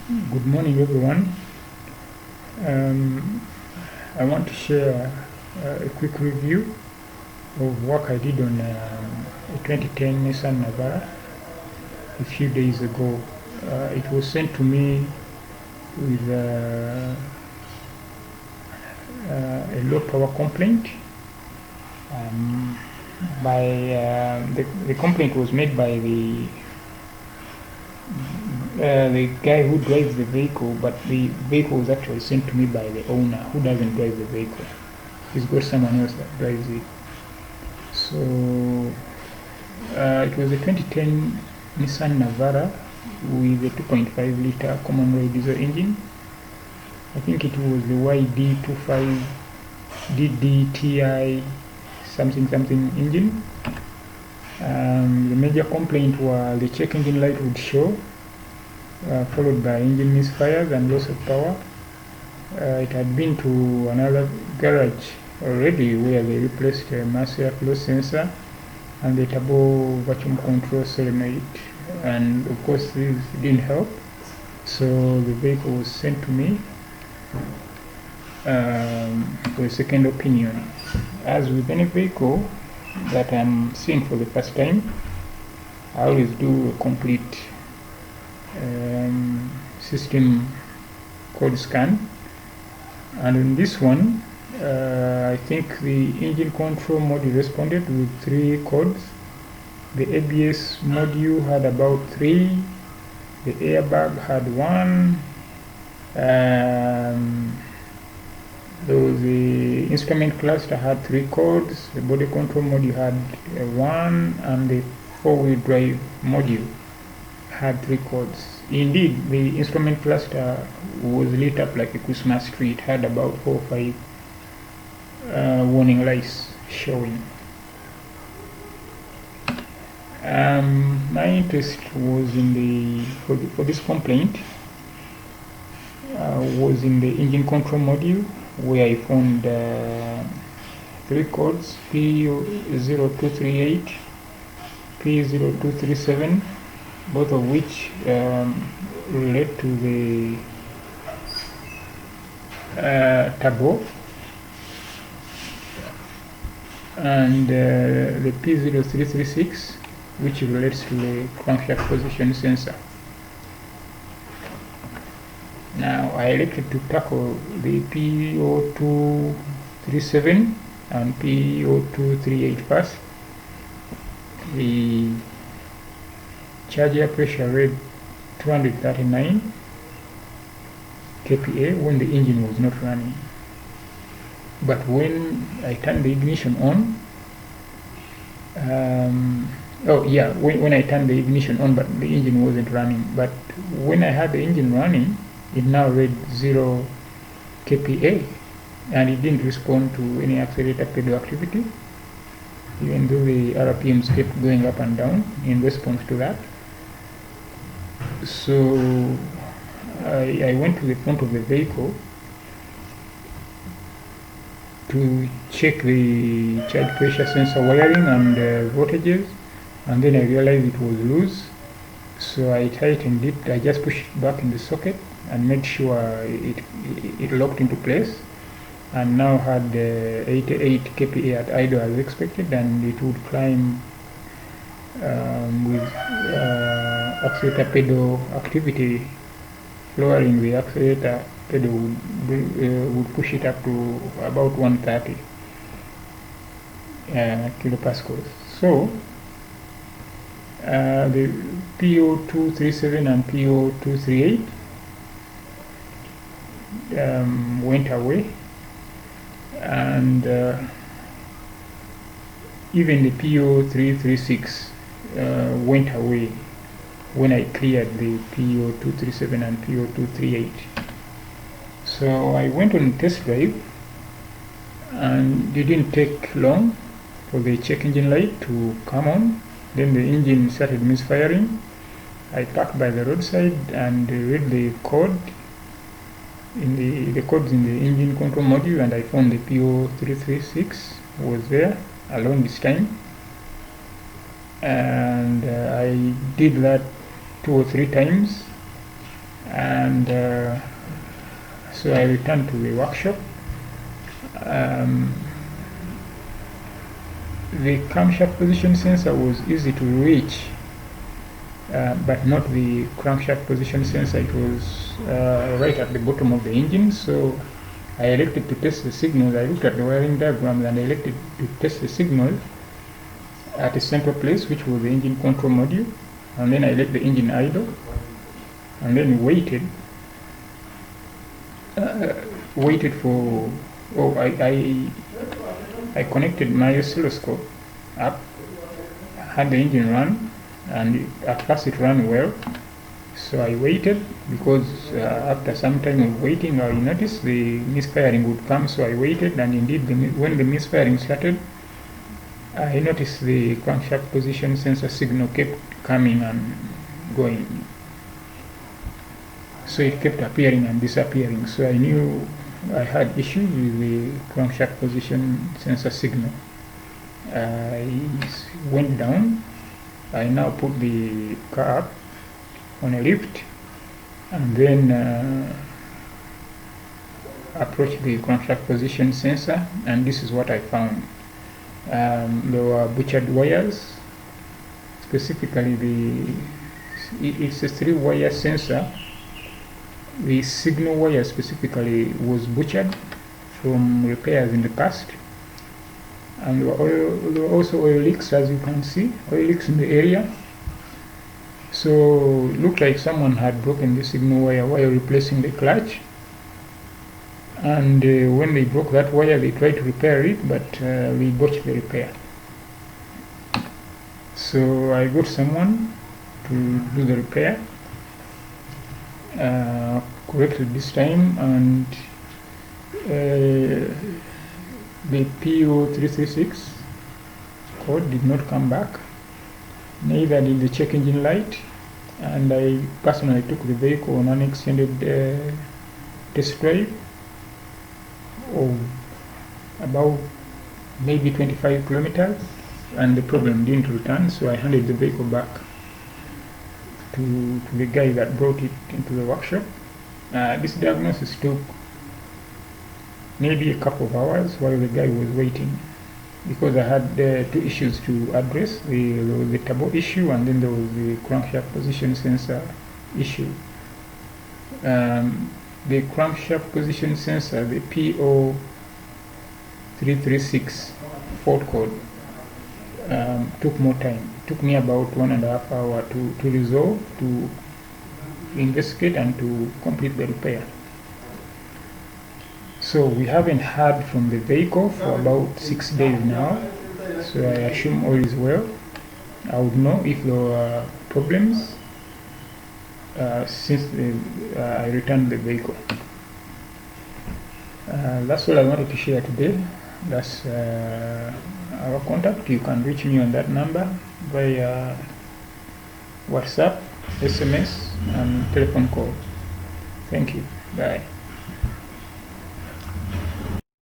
Good morning, everyone. I want to share a quick review of work I did on a 2010 Nissan Navarra a few days ago. It was sent to me with a low power complaint. The complaint was made by the guy who drives the vehicle, but the vehicle was actually sent to me by the owner who doesn't drive the vehicle. He's got someone else that drives it. So it was a 2010 Nissan Navarra with a 2.5 liter common rail diesel engine. I think it was the YD25 DDTI something engine. The major complaint was the check engine light would show, followed by engine misfires and loss of power. It had been to another garage already where they replaced a mass airflow sensor and the turbo vacuum control solenoid, and of course this didn't help, so the vehicle was sent to me for a second opinion. As with any vehicle that I'm seeing for the first time, I always do a complete system code scan, and in this one I think the engine control module responded with 3 codes. The ABS module had about 3, the airbag had 1, the instrument cluster had 3 codes, the body control module had 1, and the 4-wheel drive module had 3 codes. Indeed, the instrument cluster was lit up like a Christmas tree. It had about 4 or 5 warning lights showing. My interest was in for this complaint was in the engine control module, where I found 3 codes: P0238, P0237, both of which relate to the turbo, and the P0336, which relates to the crankshaft position sensor. Now I elected to tackle the P0237 and P0238 first. The charge air pressure read 239 kPa when the engine was not running, but when I turned the ignition on, when I turned the ignition on, but the engine wasn't running. But when I had the engine running, it now read 0 kPa, and it didn't respond to any accelerator pedal activity, even though the RPMs kept going up and down in response to that. So I went to the front of the vehicle to check the charge pressure sensor wiring and voltages, and then I realized it was loose, so I tightened it. I just pushed it back in the socket and made sure it locked into place, and now had 88 kPa at idle as expected, and it would climb with accelerator pedal activity. Lowering the accelerator pedal would push it up to about 130 kilopascals. So the P0237 and P0238 went away, and even the P0336 went away when I cleared the P0237 and P0238. So I went on a test drive, and it didn't take long for the check engine light to come on. Then the engine started misfiring. I parked by the roadside and read the code in the codes in the engine control module, and I found the P0336 was there alone this time, and I did that 2 or 3 times and so I returned to the workshop. The camshaft position sensor was easy to reach, but not the crankshaft position sensor. It was right at the bottom of the engine, so I elected to test the signal. I looked at the wiring diagrams and I elected to test the signal at a central place, which was the engine control module, and then I let the engine idle and then waited for, I connected my oscilloscope up, had the engine run, and at first it ran well. So I waited, because after some time of waiting, I noticed the misfiring would come. So I waited, and indeed, when the misfiring started, I noticed the crankshaft position sensor signal kept coming and going. So it kept appearing and disappearing. So I knew I had issues with the crankshaft position sensor signal. I went down. I now put the car up on a lift, and then approached the crankshaft position sensor, and this is what I found. There were botched wires. Specifically, it's a 3-wire sensor. The signal wire specifically was botched from repairs in the past, and there were also oil leaks, as you can see, oil leaks in the area. So it looked like someone had broken the signal wire while replacing the clutch, and when they broke that wire, they tried to repair it, but we botched the repair. So I got someone to do the repair, corrected this time, and the PO336 code did not come back, neither did the check engine light, and I personally took the vehicle on an extended test drive of about maybe 25 kilometers, and the problem didn't return. So I handed the vehicle back to the guy that brought it into the workshop. This diagnosis took maybe a couple of hours while the guy was waiting, because I had 2 issues to address. There was the turbo issue, and then there was the crankshaft position sensor issue. The crankshaft position sensor, the PO336 fault code, took more time. It took me about 1.5 hours to resolve, to investigate, and to complete the repair. So we haven't heard from the vehicle for about 6 days now, so I assume all is well. I would know if there were problems since I returned the vehicle. That's all I wanted to share today. That's our contact. You can reach me on that number via WhatsApp, SMS, and telephone call. Thank you. Bye.